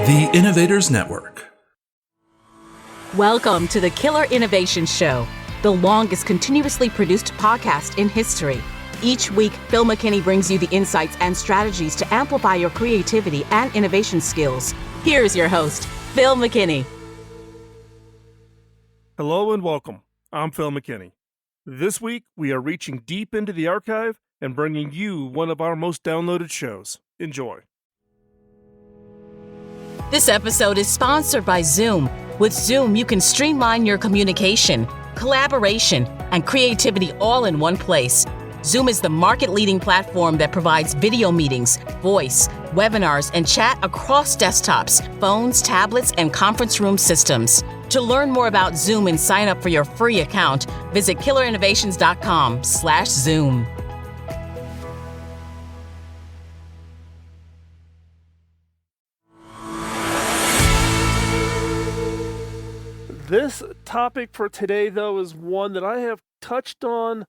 The Innovators Network. Welcome to the Killer Innovation Show, the longest continuously produced podcast in history. Each week, Phil McKinney brings you the insights and strategies to amplify your creativity and innovation skills. Here's your host, Phil McKinney. Hello and welcome. I'm Phil McKinney. This week, we are reaching deep into the archive and bringing you one of our most downloaded shows. Enjoy. This episode is sponsored by Zoom. With Zoom, you can streamline your communication, collaboration, and creativity all in one place. Zoom is the market-leading platform that provides video meetings, voice, webinars, and chat across desktops, phones, tablets, and conference room systems. To learn more about Zoom and sign up for your free account, visit killerinnovations.com/Zoom. This topic for today, though, is one that I have touched on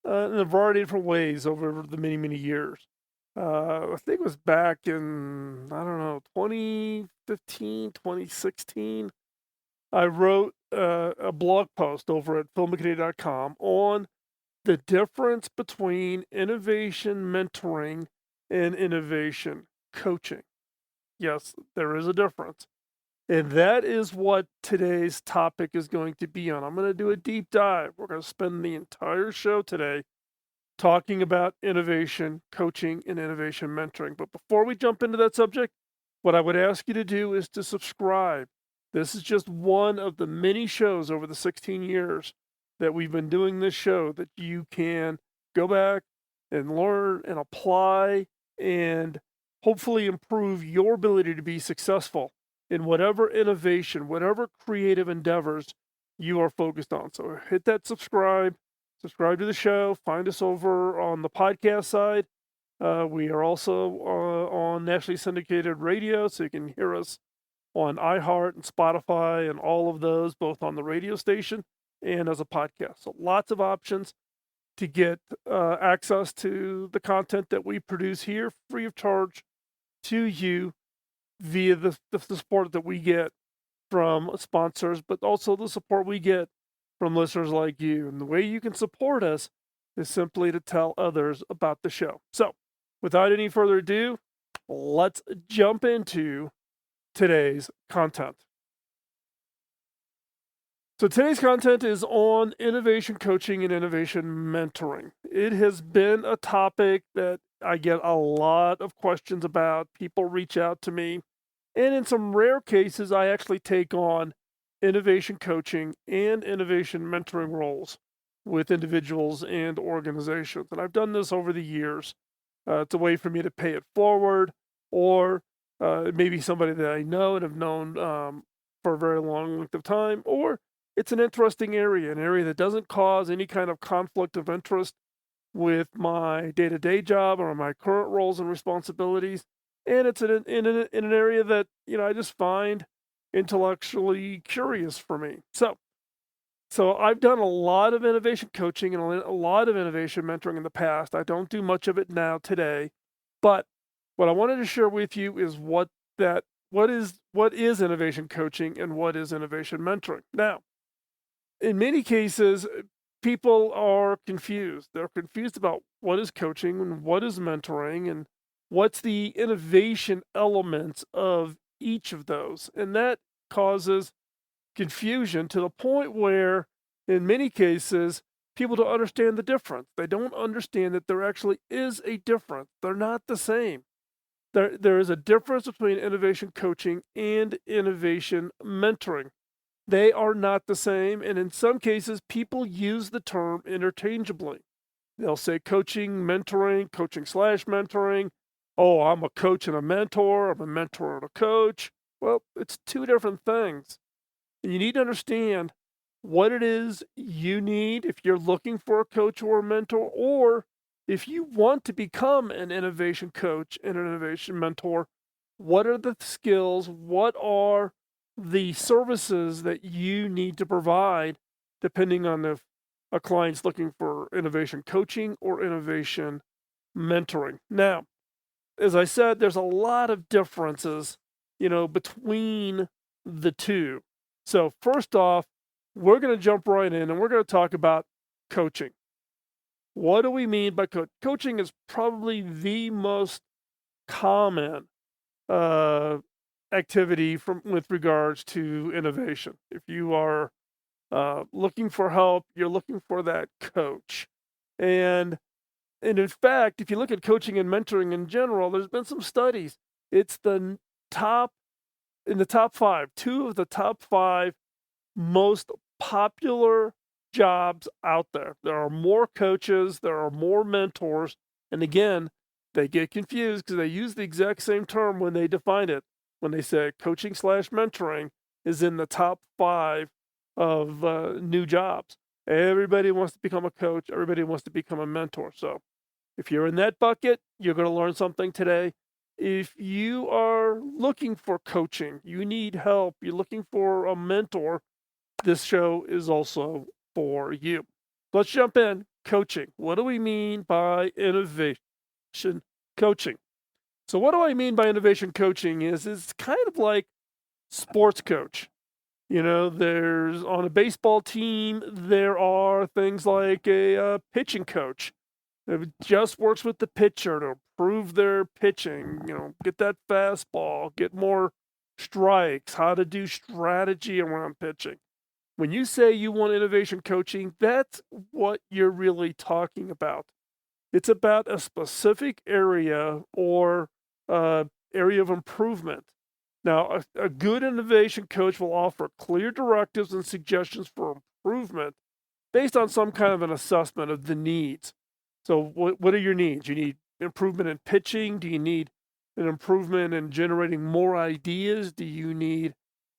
in a variety of different ways over the many years. I think it was back in, 2015, 2016. I wrote a blog post over at philmckinney.com on the difference between innovation mentoring and innovation coaching. Yes, there is a difference. And that is what today's topic is going to be on. I'm going to do a deep dive. We're going to spend the entire show today talking about innovation coaching and innovation mentoring. But before we jump into that subject, what I would ask you to do is to subscribe. This is just one of the many shows over the 16 years that we've been doing this show that you can go back and learn and apply and hopefully improve your ability to be successful in whatever innovation, whatever creative endeavors you are focused on. So hit that subscribe to the show. Find us over on the podcast side. We are also on nationally syndicated radio, so you can hear us on iHeart and Spotify and all of those, both on the radio station and as a podcast. So lots of options to get access to the content that we produce here free of charge to you via the support that we get from sponsors, but also the support we get from listeners like you. And the way you can support us is simply to tell others about the show. So without any further ado, let's jump into today's content. So today's content is on innovation coaching and innovation mentoring. It has been a topic that I get a lot of questions about. People reach out to me, and in some rare cases, I actually take on innovation coaching and innovation mentoring roles with individuals and organizations. And I've done this over the years. It's a way for me to pay it forward, or maybe somebody that I know and have known for a very long length of time, or it's an interesting area, an area that doesn't cause any kind of conflict of interest with my day-to-day job or my current roles and responsibilities. And it's in an area that, I just find intellectually curious for me. So I've done a lot of innovation coaching and a lot of innovation mentoring in the past. I don't do much of it now today, but what I wanted to share with you is what is innovation coaching and what is innovation mentoring. Now, in many cases, people are confused. They're confused about what is coaching and what is mentoring and what's the innovation elements of each of those. And that causes confusion to the point where, in many cases, people don't understand the difference. They don't understand that there actually is a difference. They're not the same. There is a difference between innovation coaching and innovation mentoring. They are not the same, and in some cases, people use the term interchangeably. They'll say coaching, mentoring, coaching/mentoring. Oh, I'm a coach and a mentor. I'm a mentor and a coach. Well, it's two different things. And you need to understand what it is you need if you're looking for a coach or a mentor, or if you want to become an innovation coach and an innovation mentor. What are the skills? What are the services that you need to provide, depending on if a client's looking for innovation coaching or innovation mentoring? Now, as I said, there's a lot of differences between the two. So first off, we're going to jump right in and we're going to talk about coaching. What do we mean by coaching? Is probably the most common uh, activity with regards to innovation. If you are looking for help, you're looking for that coach. And and in fact, if you look at coaching and mentoring in general, there's been some studies. It's top in the top five, two of the top five most popular jobs out there. There are more coaches, there are more mentors, and again, they get confused because they use the exact same term when they define it. When they say coaching slash mentoring is in the top five of new jobs. Everybody wants to become a coach. Everybody wants to become a mentor. So if you're in that bucket, you're going to learn something today. If you are looking for coaching, you need help, you're looking for a mentor, this show is also for you. Let's jump in. Coaching. What do we mean by innovation coaching? So what do I mean by innovation coaching is it's kind of like sports coach. There's on a baseball team, there are things like a pitching coach. It just works with the pitcher to improve their pitching, get that fastball, get more strikes, how to do strategy around pitching. When you say you want innovation coaching, that's what you're really talking about. It's about a specific area or area of improvement. Now, a good innovation coach will offer clear directives and suggestions for improvement based on some kind of an assessment of the needs. So, what are your needs? You need improvement in pitching? Do you need an improvement in generating more ideas? Do you need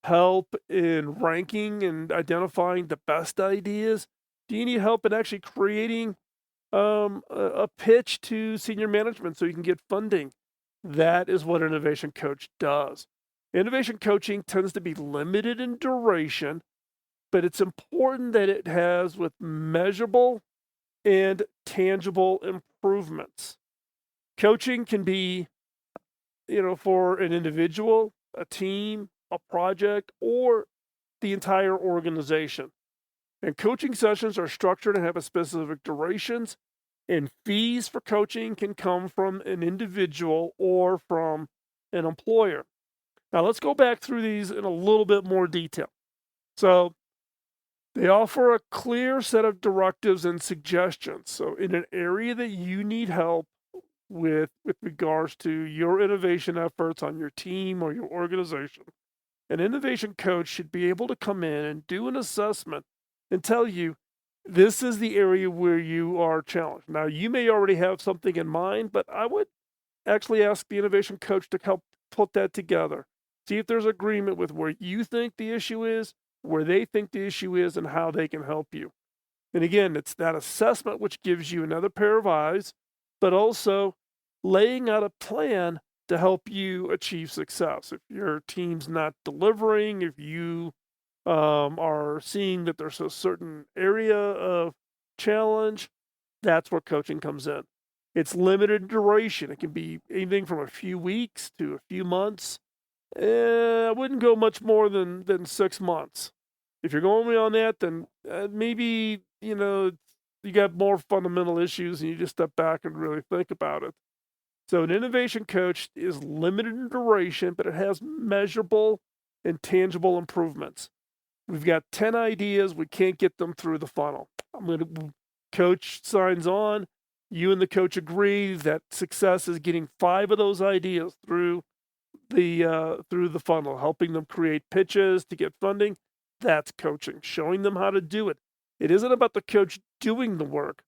help in ranking and identifying the best ideas? Do you need help in actually creating a pitch to senior management so you can get funding? That is what an innovation coach does. Innovation coaching tends to be limited in duration, but it's important that it has with measurable and tangible improvements. Coaching can be, for an individual, a team, a project, or the entire organization. And coaching sessions are structured and have a specific durations, and fees for coaching can come from an individual or from an employer. Now let's go back through these in a little bit more detail. So they offer a clear set of directives and suggestions. So in an area that you need help with regards to your innovation efforts on your team or your organization, an innovation coach should be able to come in and do an assessment and tell you this is the area where you are challenged. Now, you may already have something in mind, but I would actually ask the innovation coach to help put that together. See if there's agreement with where you think the issue is, where they think the issue is, and how they can help you. And again, it's that assessment which gives you another pair of eyes, but also laying out a plan to help you achieve success. If your team's not delivering, if you are seeing that there's a certain area of challenge, that's where coaching comes in. It's limited duration. It can be anything from a few weeks to a few months. I wouldn't go much more than 6 months. If you're going beyond that, then maybe, you got more fundamental issues and you just step back and really think about it. So an innovation coach is limited in duration, but it has measurable and tangible improvements. We've got 10 ideas. We can't get them through the funnel. Coach signs on. You and the coach agree that success is getting 5 of those ideas through the funnel, helping them create pitches to get funding. That's coaching, showing them how to do it. It isn't about the coach doing the work.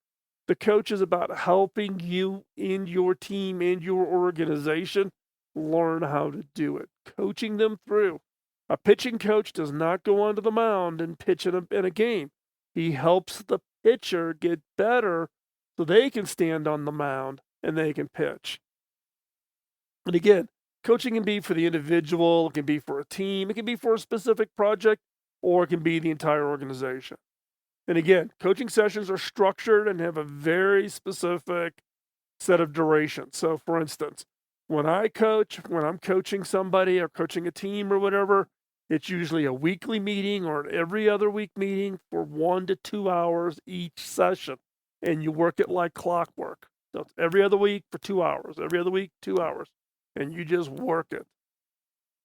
The coach is about helping you and your team and your organization learn how to do it, coaching them through. A pitching coach does not go onto the mound and pitch in a game. He helps the pitcher get better so they can stand on the mound and they can pitch. And again, coaching can be for the individual, it can be for a team, it can be for a specific project, or it can be the entire organization. And again, coaching sessions are structured and have a very specific set of durations. So, for instance, When I'm coaching somebody or coaching a team or whatever, it's usually a weekly meeting or an every other week meeting for 1 to 2 hours each session, and you work it like clockwork. So it's every other week for 2 hours, every other week, 2 hours, and you just work it.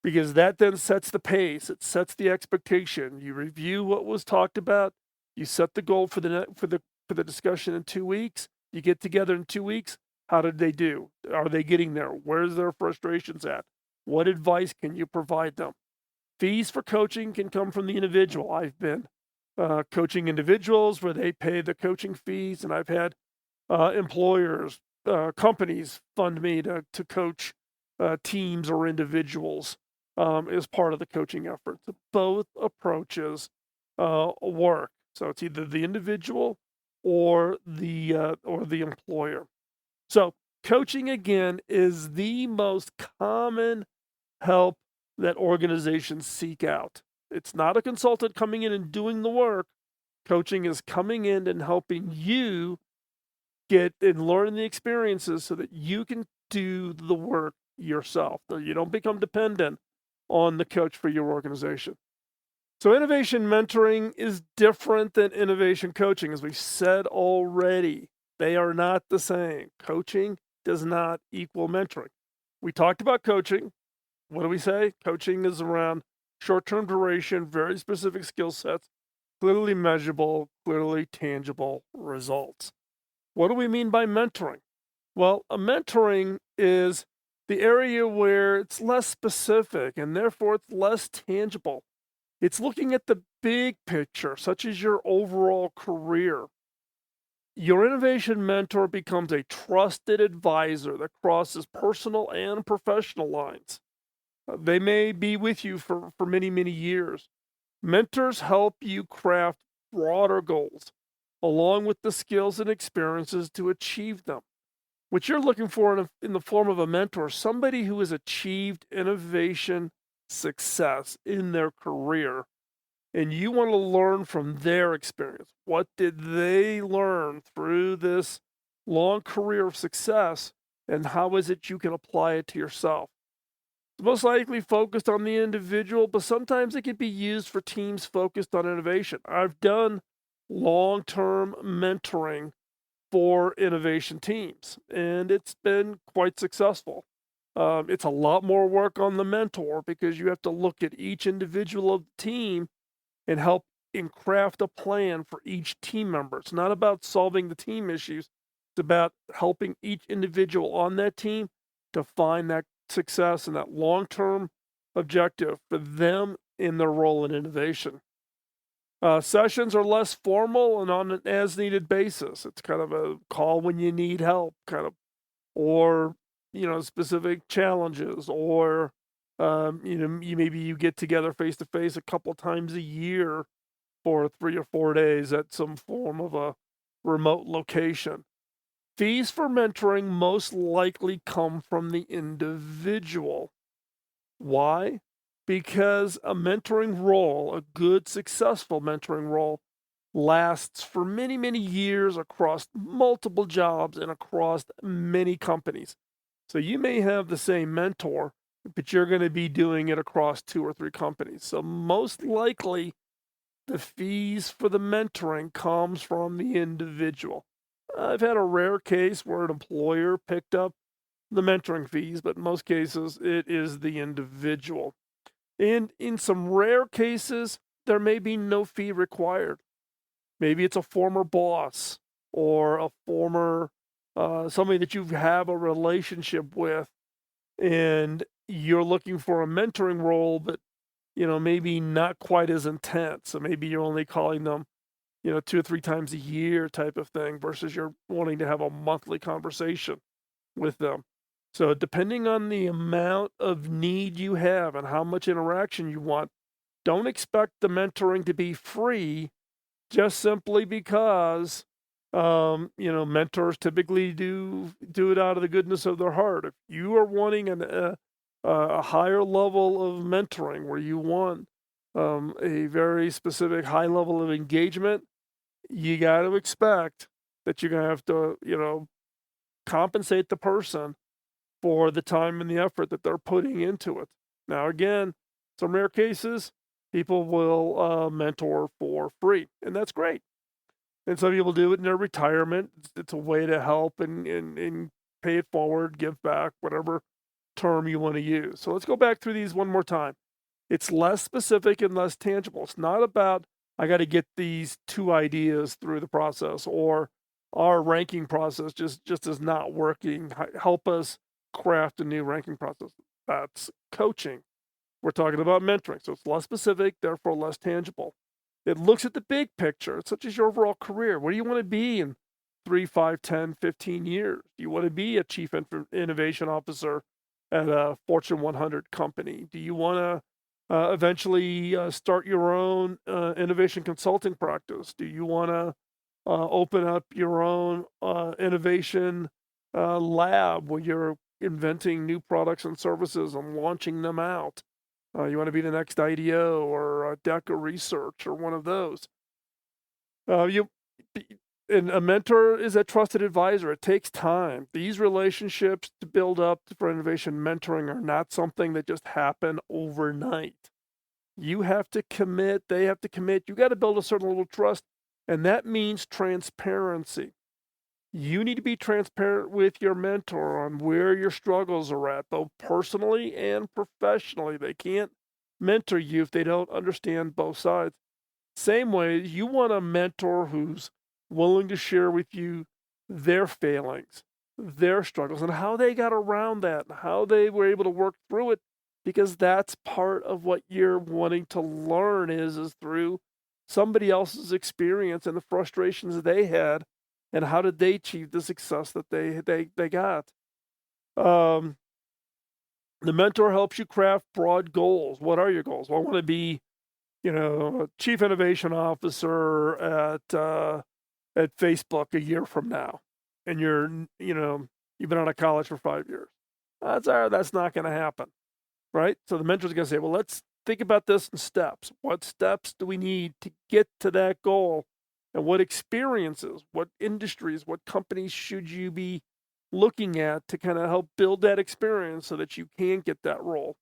Because that then sets the pace, it sets the expectation. You review what was talked about, you set the goal for the discussion in 2 weeks, you get together in 2 weeks, how did they do? Are they getting there? Where's their frustrations at? What advice can you provide them? Fees for coaching can come from the individual. I've been coaching individuals where they pay the coaching fees, and I've had employers, companies fund me to coach teams or individuals as part of the coaching effort. So both approaches work. So it's either the individual or the employer. So coaching again is the most common help that organizations seek out. It's not a consultant coming in and doing the work. Coaching is coming in and helping you get and learn the experiences so that you can do the work yourself. So you don't become dependent on the coach for your organization. So innovation mentoring is different than innovation coaching, as we've said already. They are not the same. Coaching does not equal mentoring. We talked about coaching. What do we say? Coaching is around short-term duration, very specific skill sets, clearly measurable, clearly tangible results. What do we mean by mentoring? Well, a mentoring is the area where it's less specific and therefore it's less tangible. It's looking at the big picture, such as your overall career. Your innovation mentor becomes a trusted advisor that crosses personal and professional lines. They may be with you for many, many years. Mentors help you craft broader goals, along with the skills and experiences to achieve them. What you're looking for in the form of a mentor, somebody who has achieved innovation success in their career, and you want to learn from their experience. What did they learn through this long career of success, and how is it you can apply it to yourself? It's most likely focused on the individual, but sometimes it can be used for teams focused on innovation. I've done long-term mentoring for innovation teams, and it's been quite successful. It's a lot more work on the mentor because you have to look at each individual of the team and help and craft a plan for each team member. It's not about solving the team issues. It's about helping each individual on that team to find that success and that long-term objective for them in their role in innovation. Sessions are less formal and on an as-needed basis. It's kind of a call when you need help, kind of, or specific challenges, or maybe you get together face to face a couple times a year for 3 or 4 days at some form of a remote location. Fees for mentoring most likely come from the individual. Why? Because a mentoring role, a good, successful mentoring role, lasts for many, many years across multiple jobs and across many companies. So you may have the same mentor, but you're going to be doing it across 2 or 3 companies. So most likely, the fees for the mentoring comes from the individual. I've had a rare case where an employer picked up the mentoring fees, but in most cases, it is the individual. And in some rare cases, there may be no fee required. Maybe it's a former boss or a former somebody that you have a relationship with, and you're looking for a mentoring role, but maybe not quite as intense. So maybe you're only calling them 2 or 3 times a year type of thing versus you're wanting to have a monthly conversation with them. So depending on the amount of need you have and how much interaction you want, don't expect the mentoring to be free just simply because mentors typically do it out of the goodness of their heart. If you are wanting a higher level of mentoring where you want a very specific high level of engagement, you got to expect that you're going to have to, compensate the person for the time and the effort that they're putting into it. Now, again, some rare cases, people will mentor for free, and that's great. And some people do it in their retirement. It's a way to help and pay it forward, give back, whatever term you want to use. So let's go back through these one more time. It's less specific and less tangible. It's not about, I got to get these 2 ideas through the process, or our ranking process just is not working. Help us craft a new ranking process. That's coaching. We're talking about mentoring. So it's less specific, therefore less tangible. It looks at the big picture, such as your overall career. What do you want to be in 3, 5, 10, 15 years? Do you want to be a chief innovation officer at a Fortune 100 company? Do you want to eventually start your own innovation consulting practice? Do you want to open up your own innovation lab where you're inventing new products and services and launching them out? You want to be the next IDEO or DECA Research or one of those. You and a mentor is a trusted advisor. It takes time. These relationships to build up for innovation mentoring are not something that just happen overnight. You have to commit, they have to commit. You got to build a certain level of trust, and that means transparency. You need to be transparent with your mentor on where your struggles are at, both personally and professionally. They can't mentor you if they don't understand both sides. Same way, you want a mentor who's willing to share with you their failings, their struggles, and how they got around that, and how they were able to work through it, because that's part of what you're wanting to learn is through somebody else's experience and the frustrations they had, and how did they achieve the success that they got. Um, the mentor helps you craft broad goals. What are your goals? Well, I want to be, a chief innovation officer at Facebook a year from now, and you've been out of college for 5 years. That's not going to happen, right? So the mentor's going to say, well, let's think about this in steps. What steps do we need to get to that goal? And what experiences, what industries, what companies should you be looking at to kind of help build that experience so that you can get that role?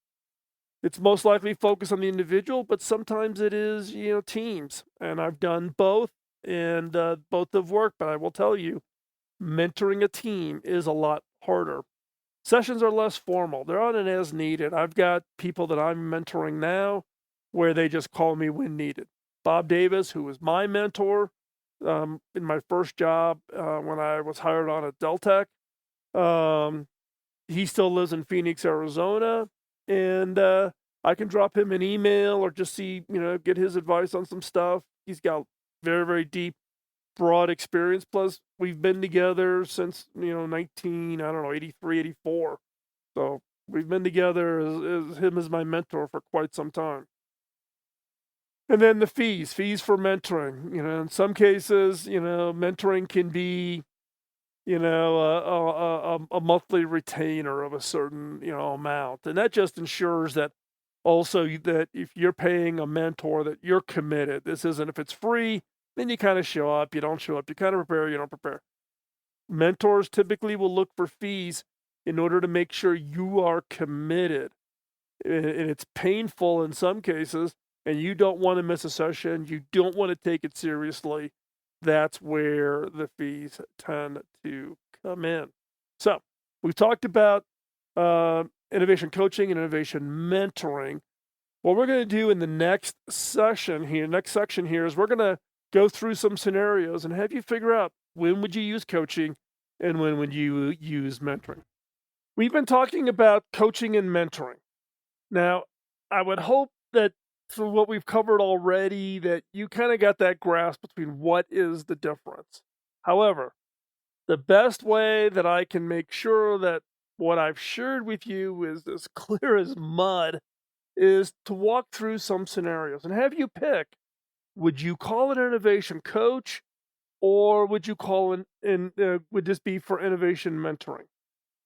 It's most likely focused on the individual, but sometimes it is, teams. And I've done both, and both have worked. But I will tell you, mentoring a team is a lot harder. Sessions are less formal. They're on an as needed. I've got people that I'm mentoring now where they just call me when needed. Bob Davis, who was my mentor in my first job when I was hired on at Deltek, he still lives in Phoenix, Arizona, and I can drop him an email or just get his advice on some stuff. He's got very, very deep, broad experience. Plus, we've been together since 83, 84. So we've been together as him as my mentor for quite some time. And then the fees for mentoring. In some cases, mentoring can be, a monthly retainer of a certain, amount. And that just ensures that also that if you're paying a mentor, that you're committed. This isn't, if it's free, then you kind of show up, you don't show up, you kind of prepare, you don't prepare. Mentors typically will look for fees in order to make sure you are committed. And it's painful in some cases, and you don't want to miss a session, you don't want to take it seriously. That's where the fees tend to come in. So we've talked about innovation coaching and innovation mentoring. What we're going to do in the next section here is we're going to go through some scenarios and have you figure out, when would you use coaching and when would you use mentoring. We've been talking about coaching and mentoring. Now, I would hope that through what we've covered already, that you kind of got that grasp between what is the difference. However, the best way that I can make sure that what I've shared with you is as clear as mud is to walk through some scenarios and have you pick, would you call it an innovation coach, or would you call would this be for innovation mentoring?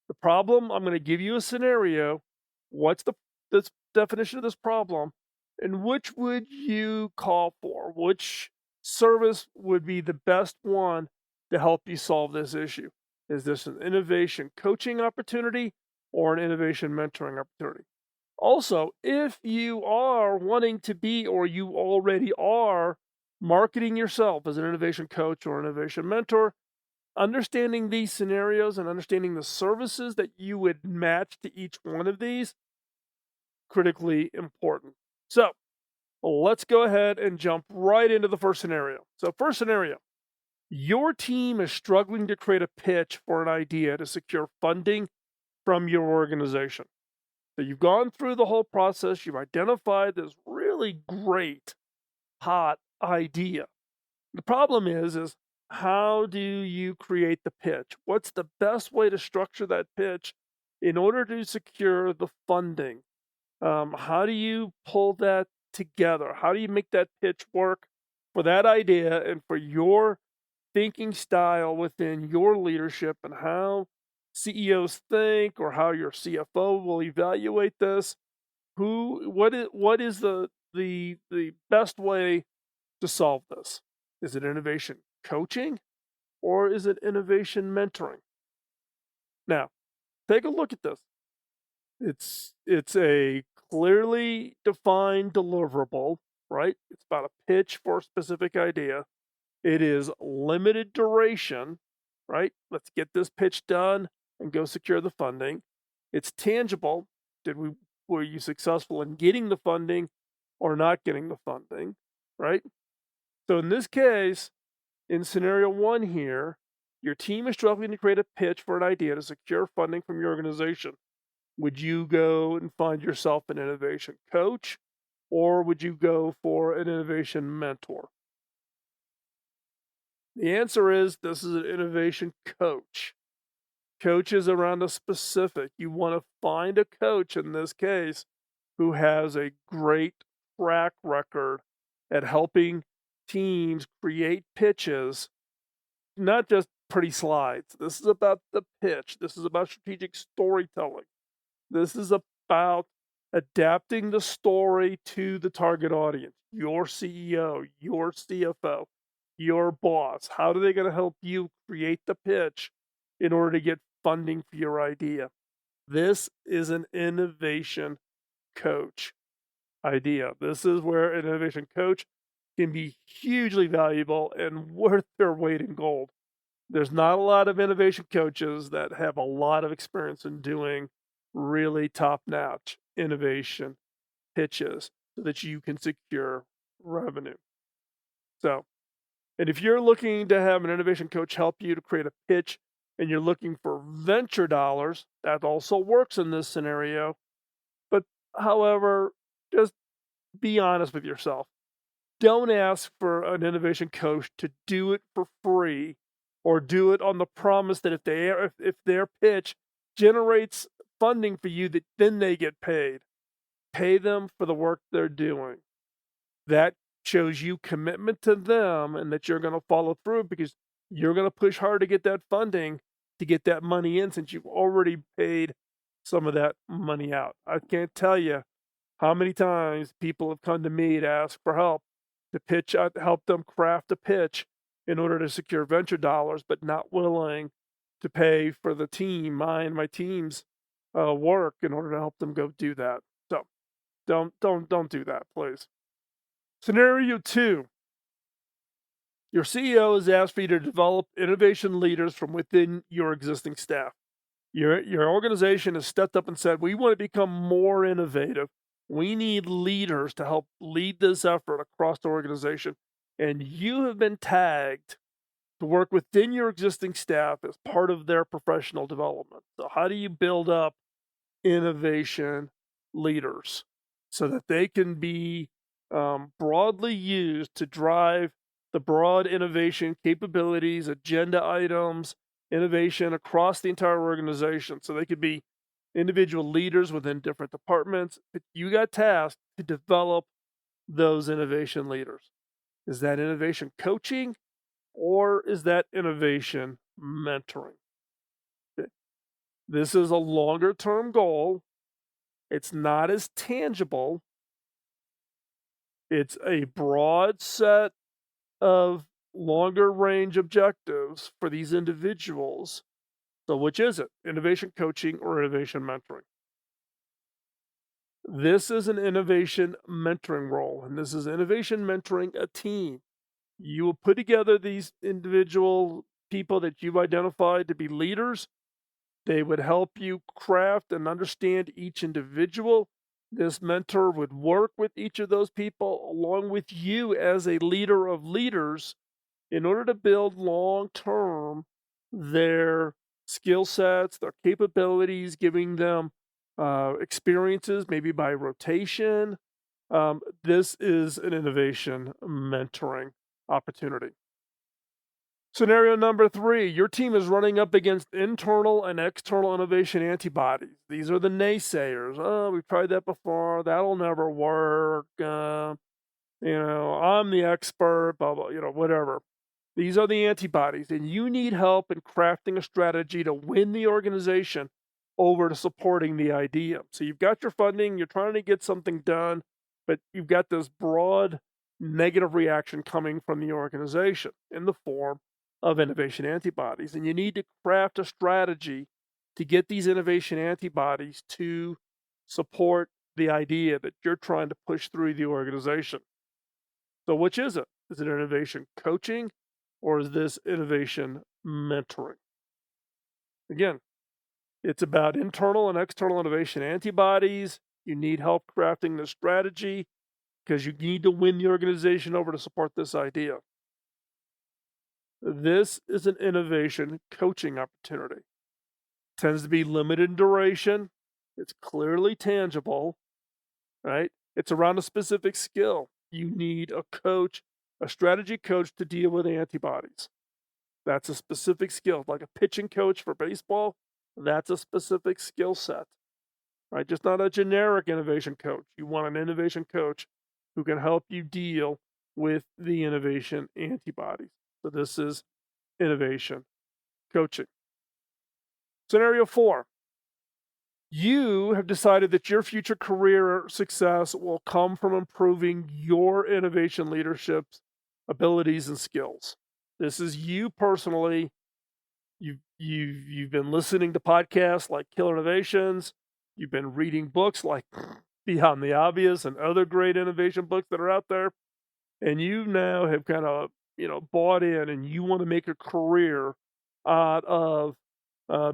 The problem, I'm going to give you a scenario. What's this definition of this problem? And which would you call for? Which service would be the best one to help you solve this issue? Is this an innovation coaching opportunity, or an innovation mentoring opportunity. Also, if you are wanting to be or you already are marketing yourself as an innovation coach or innovation mentor, understanding these scenarios and understanding the services that you would match to each one of these, critically important. So let's go ahead and jump right into the first scenario. So, first scenario, your team is struggling to create a pitch for an idea to secure funding from your organization. So, you've gone through the whole process, you've identified this really great, hot idea. The problem is how do you create the pitch? What's the best way to structure that pitch in order to secure the funding? How do you pull that together? How do you make that pitch work for that idea and for your thinking style within your leadership and how CEOs think or how your CFO will evaluate this? What is the best way to solve this? Is it innovation coaching or is it innovation mentoring? Now, take a look at this. It's a clearly defined deliverable, right? It's about a pitch for a specific idea. It is limited duration, right? Let's get this pitch done and go secure the funding. It's tangible. Were you successful in getting the funding or not getting the funding, right? So in this case, in scenario one here, your team is struggling to create a pitch for an idea to secure funding from your organization. Would you go and find yourself an innovation coach, or would you go for an innovation mentor? The answer is this is an innovation coach. Coaches around a specific. You want to find a coach in this case who has a great track record at helping teams create pitches, not just pretty slides. This is about the pitch. This is about strategic storytelling. This is about adapting the story to the target audience, your CEO, your CFO, your boss. How are they going to help you create the pitch in order to get funding for your idea? This is an innovation coach idea. This is where an innovation coach can be hugely valuable and worth their weight in gold. There's not a lot of innovation coaches that have a lot of experience in doing really top-notch innovation pitches so that you can secure revenue. So, and if you're looking to have an innovation coach help you to create a pitch and you're looking for venture dollars, that also works in this scenario. But however, just be honest with yourself. Don't ask for an innovation coach to do it for free or do it on the promise that if their pitch generates funding for you, that then they get paid. Pay them for the work they're doing. That shows you commitment to them and that you're going to follow through because you're going to push hard to get that funding, to get that money in, since you've already paid some of that money out. I can't tell you how many times people have come to me to ask for help to pitch, help them craft a pitch in order to secure venture dollars, but not willing to pay for the team, my team's work in order to help them go do that. So don't do that, please. Scenario 2. Your CEO has asked for you to develop innovation leaders from within your existing staff. Your organization has stepped up and said, we want to become more innovative. We need leaders to help lead this effort across the organization. And you have been tagged to work within your existing staff as part of their professional development. So how do you build up innovation leaders so that they can be broadly used to drive the broad innovation capabilities, agenda items, innovation across the entire organization? So they could be individual leaders within different departments. But you got tasked to develop those innovation leaders. Is that innovation coaching or is that innovation mentoring? This is a longer term goal. It's not as tangible. It's a broad set of longer range objectives for these individuals. So which is it? Innovation coaching or innovation mentoring? This is an innovation mentoring role, and this is innovation mentoring a team. You will put together these individual people that you've identified to be leaders. They would help you craft and understand each individual. This mentor would work with each of those people along with you as a leader of leaders in order to build long term their skill sets, their capabilities, giving them experiences, maybe by rotation. This is an innovation mentoring opportunity. Scenario number 3, your team is running up against internal and external innovation antibodies. These are the naysayers. Oh, we've tried that before. That'll never work. I'm the expert, blah, blah, whatever. These are the antibodies, and you need help in crafting a strategy to win the organization over to supporting the idea. So you've got your funding, you're trying to get something done, but you've got this broad negative reaction coming from the organization in the form of innovation antibodies. And you need to craft a strategy to get these innovation antibodies to support the idea that you're trying to push through the organization. So which is it? Is it innovation coaching or is this innovation mentoring? Again, it's about internal and external innovation antibodies. You need help crafting the strategy because you need to win the organization over to support this idea. This is an innovation coaching opportunity. Tends to be limited in duration. It's clearly tangible, right? It's around a specific skill. You need a coach, a strategy coach to deal with antibodies. That's a specific skill, like a pitching coach for baseball. That's a specific skill set, right? Just not a generic innovation coach. You want an innovation coach who can help you deal with the innovation antibodies. So this is innovation coaching. Scenario 4. You have decided that your future career success will come from improving your innovation leadership abilities and skills. This is you personally. You've been listening to podcasts like Killer Innovations. You've been reading books like Beyond the Obvious and other great innovation books that are out there. And you now have kind of, bought in and you want to make a career out of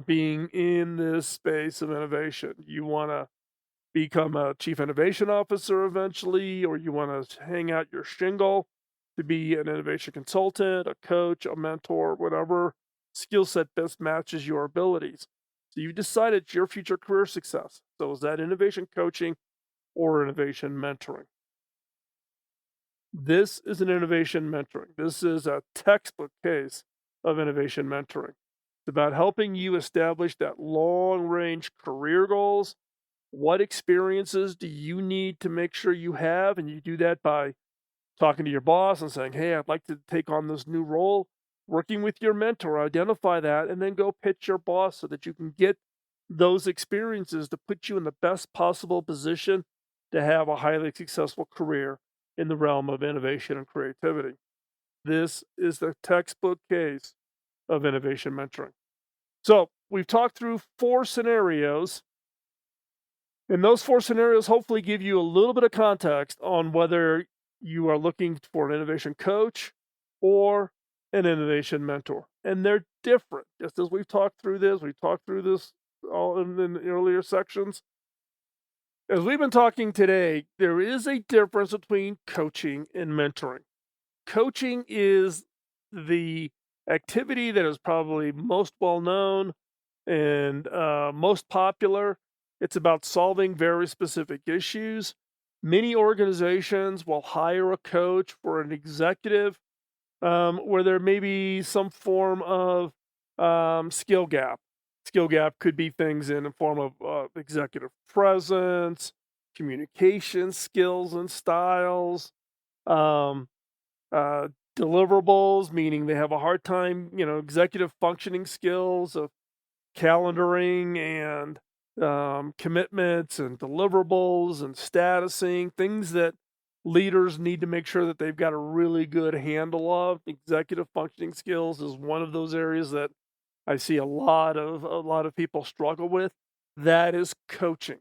being in this space of innovation. You want to become a chief innovation officer eventually, or you want to hang out your shingle to be an innovation consultant, a coach, a mentor, whatever skill set best matches your abilities. So you've decided your future career success. So is that innovation coaching or innovation mentoring? This is an innovation mentoring. This is a textbook case of innovation mentoring. It's about helping you establish that long-range career goals. What experiences do you need to make sure you have? And you do that by talking to your boss and saying, hey, I'd like to take on this new role. Working with your mentor, identify that, and then go pitch your boss so that you can get those experiences to put you in the best possible position to have a highly successful career in the realm of innovation and creativity. This is the textbook case of innovation mentoring. So we've talked through 4 scenarios, and those 4 scenarios hopefully give you a little bit of context on whether you are looking for an innovation coach or an innovation mentor. And they're different. Just as we've talked through this all in the earlier sections. As we've been talking today, there is a difference between coaching and mentoring. Coaching is the activity that is probably most well known and most popular. It's about solving very specific issues. Many organizations will hire a coach for an executive where there may be some form of skill gap. Skill gap could be things in the form of executive presence, communication skills and styles, deliverables, meaning they have a hard time, executive functioning skills of calendaring and commitments and deliverables and statusing, things that leaders need to make sure that they've got a really good handle of. Executive functioning skills is one of those areas that I see a lot of people struggle with, that is coaching.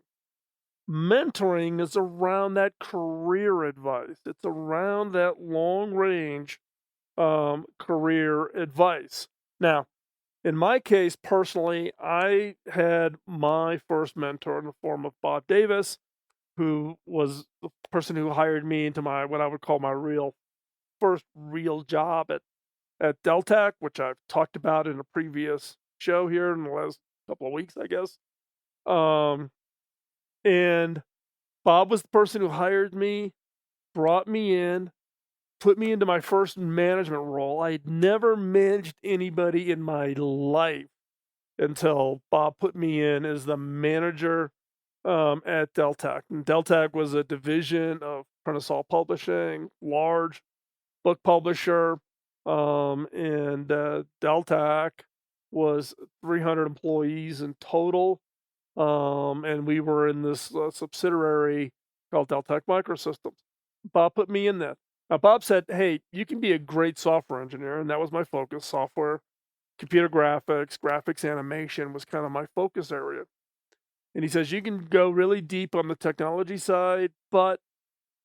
Mentoring is around that career advice. It's around that long range career advice. Now, in my case, personally, I had my first mentor in the form of Bob Davis, who was the person who hired me into my what I would call my real first real job at Deltek, which I've talked about in a previous show here in the last couple of weeks, I guess. Um, and Bob was the person who hired me, brought me in, put me into my first management role. I had never managed anybody in my life until Bob put me in as the manager at Deltek. And Deltek was a division of Prentice-Hall Publishing, large book publisher, and Deltek was 300 employees in total, and we were in this subsidiary called Deltek Microsystems. Bob put me in that. Now, Bob said, "Hey, you can be a great software engineer," and that was my focus. Software, computer graphics, graphics animation was kind of my focus area. And he says you can go really deep on the technology side, but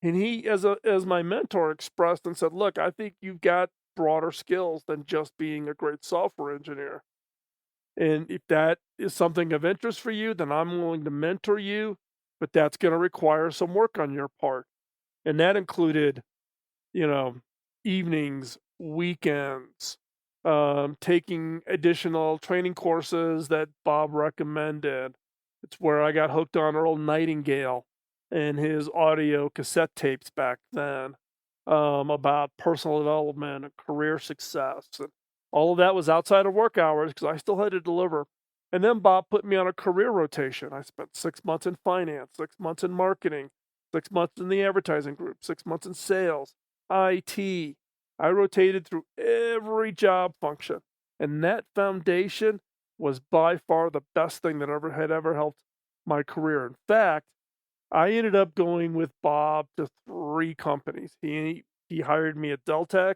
and he, as my mentor, expressed and said, "Look, I think you've got broader skills than just being a great software engineer. And if that is something of interest for you, then I'm willing to mentor you, but that's going to require some work on your part." And that included, you know, evenings, weekends, taking additional training courses that Bob recommended. It's where I got hooked on Earl Nightingale and his audio cassette tapes back then, about personal development and career success. And all of that was outside of work hours because I still had to deliver. And then Bob put me on a career rotation. I spent 6 months in finance, 6 months in marketing, 6 months in the advertising group, 6 months in sales, IT. I rotated through every job function. And that foundation was by far the best thing that ever helped my career. In fact, I ended up going with Bob to 3 companies. He hired me at Deltek.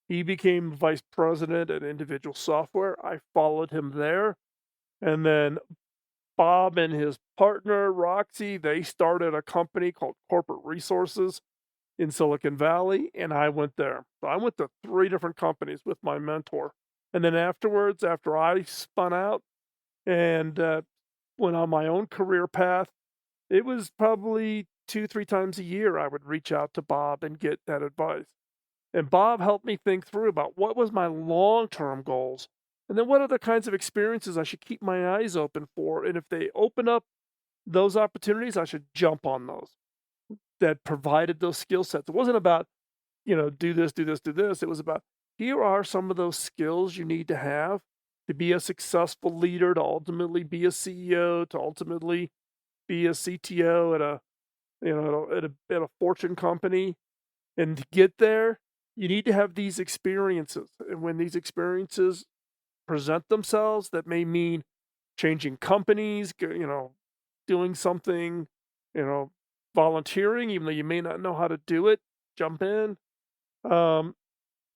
He became vice president at Individual Software. I followed him there. And then Bob and his partner, Roxy, they started a company called Corporate Resources in Silicon Valley, and I went there. So I went to 3 different companies with my mentor. And then afterwards, after I spun out and went on my own career path, it was probably 2, 3 times a year I would reach out to Bob and get that advice. And Bob helped me think through about what was my long-term goals, and then what other kinds of experiences I should keep my eyes open for. And if they open up those opportunities, I should jump on those that provided those skill sets. It wasn't about, do this, do this, do this. It was about here are some of those skills you need to have to be a successful leader, to ultimately be a CEO, to ultimately be a CTO at a at a Fortune company. And to get there, you need to have these experiences. And when these experiences present themselves, that may mean changing companies, doing something, you know, volunteering, even though you may not know how to do it, jump in. Um,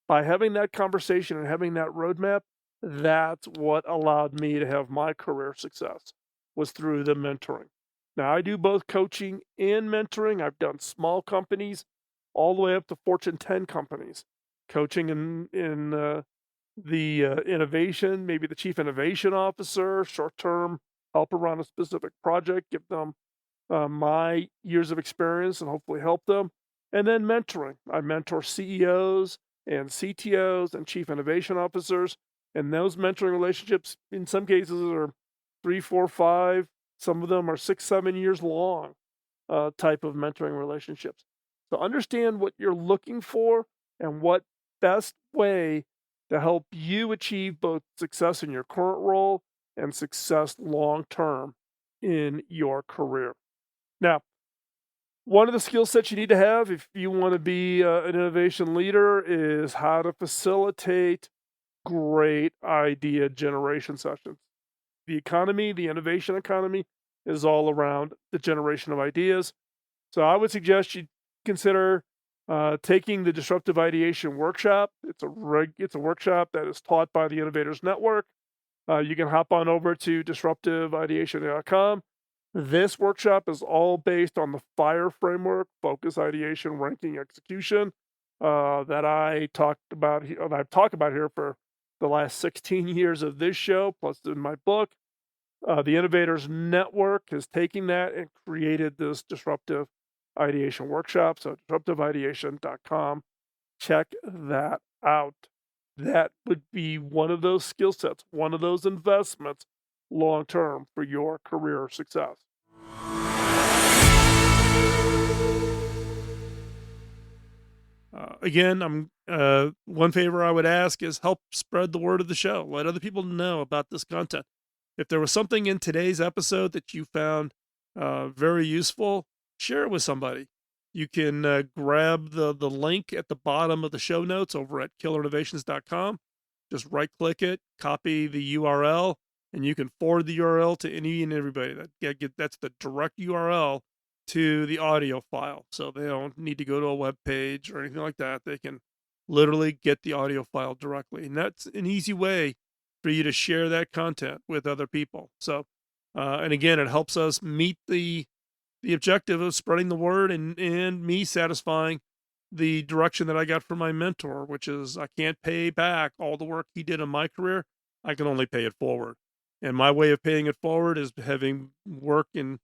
by having that conversation and having that roadmap, that's what allowed me to have my career success was through the mentoring. Now I do both coaching and mentoring. I've done small companies all the way up to Fortune 10 companies, coaching in the innovation, maybe the chief innovation officer, short term, help around a specific project, give them my years of experience and hopefully help them. And then mentoring. I mentor CEOs and CTOs and chief innovation officers. And those mentoring relationships, in some cases, are 3, 4, 5. Some of them are 6, 7 years long, type of mentoring relationships. So understand what you're looking for and what best way to help you achieve both success in your current role and success long term in your career. Now, one of the skill sets you need to have if you want to be an innovation leader is how to facilitate great idea generation sessions. The economy, the innovation economy, is all around the generation of ideas. So I would suggest you consider taking the Disruptive Ideation Workshop. It's a workshop that is taught by the Innovators Network. You can hop on over to disruptiveideation.com. This workshop is all based on the FIRE framework, focus, ideation, ranking, execution, that I've talked about here for the last 16 years of this show, plus in my book. The Innovators Network is taking that and created this Disruptive Ideation Workshop. So disruptiveideation.com. Check that out. That would be one of those skill sets, one of those investments long-term for your career success. Again, one favor I would ask is help spread the word of the show. Let other people know about this content. If there was something in today's episode that you found very useful, share it with somebody. You can grab the link at the bottom of the show notes over at killerinnovations.com. Just right-click it, copy the URL, and you can forward the URL to any and everybody. That's the direct URL to the audio file. So they don't need to go to a web page or anything like that. They can literally get the audio file directly. And that's an easy way for you to share that content with other people. So, and again, it helps us meet the objective of spreading the word and me satisfying the direction that I got from my mentor, which is I can't pay back all the work he did in my career. I can only pay it forward. And my way of paying it forward is having worked in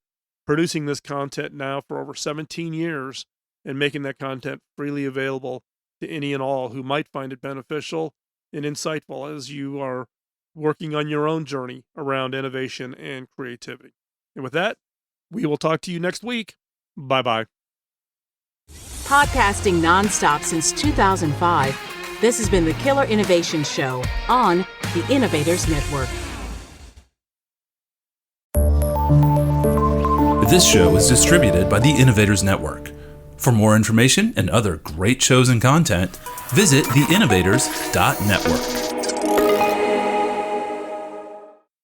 producing this content now for over 17 years and making that content freely available to any and all who might find it beneficial and insightful as you are working on your own journey around innovation and creativity. And with that, we will talk to you next week. Bye-bye. Podcasting nonstop since 2005, this has been the Killer Innovation Show on the Innovators Network. This show is distributed by the Innovators Network. For more information and other great shows and content, visit theinnovators.network.